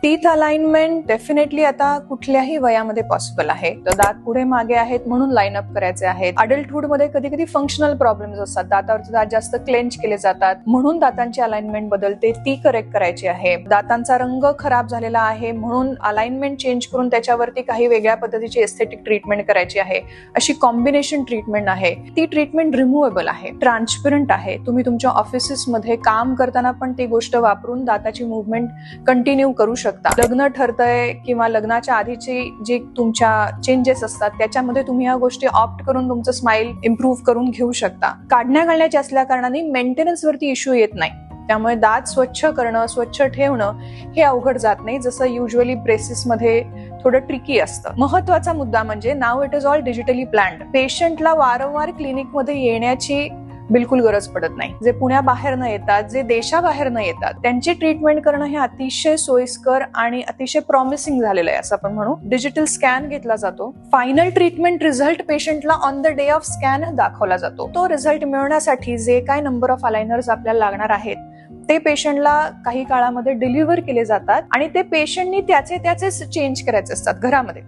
Teeth alignment definitely आता कुठल्याही वयामध्ये पॉसिबल आहे. तर दात पुढे मागे आहेत म्हणून लाईन अप करायचे आहेत. अडल्टहुड मध्ये कधी कधी फंक्शनल प्रॉब्लेम्स असतात, दातावरचे दात जास्त क्लेंच केले जातात म्हणून दातांची अलाइनमेंट बदलते, ती करेक्ट करायची आहे. दातांचा रंग खराब झालेला आहे म्हणून अलाइनमेंट चेंज करून त्याच्यावरती काही वेगळ्या पद्धतीची एस्थेटिक ट्रीटमेंट करायची आहे. अशी कॉम्बिनेशन ट्रीटमेंट आहे, ती ट्रीटमेंट रिमूव्हेबल आहे, ट्रान्सपरंट आहे. तुम्ही तुमच्या ऑफिसेसमध्ये काम करताना पण ती गोष्ट वापरून दाताची मुवमेंट कंटिन्यू करू शकता. लग्न ठरतंय किंवा लग्नाच्या आधीची जी तुमच्या चेंजेस असतात त्याच्यामध्ये तुम्ही ह्या गोष्टी ऑप्ट करून तुमचं स्माइल इम्प्रूव्ह करून घेऊ शकता. काढण्या घालण्याची असल्या कारणाने मेंटेनन्स वरती इश्यू येत नाही, त्यामुळे दात स्वच्छ करणं, स्वच्छ ठेवणं हे अवघड जात नाही, जसं युजली ब्रेसेस मध्ये थोडं ट्रिकी असतं. महत्वाचा मुद्दा म्हणजे now it is all digitally planned. पेशंटला वारंवार क्लिनिकमध्ये येण्याची बिलकुल गरज पडत नाही. जे पुण्याबाहेर न येतात, जे देशाबाहेर न येतात, त्यांची ट्रीटमेंट करणं हे अतिशय सोयीस्कर आणि अतिशय प्रॉमिसिंग झालेलं आहे असं आपण म्हणू. डिजिटल स्कॅन घेतला जातो. फायनल ट्रीटमेंट रिझल्ट पेशंटला on the day of scan दाखवला जातो. तो रिझल्ट मिळवण्यासाठी जे काय नंबर ऑफ अलाइनर्स आपल्याला लागणार आहेत ते पेशंटला काही काळामध्ये डिलिव्हर केले जातात आणि ते पेशंटनी त्याचे चेंज करायचे असतात घरामध्ये.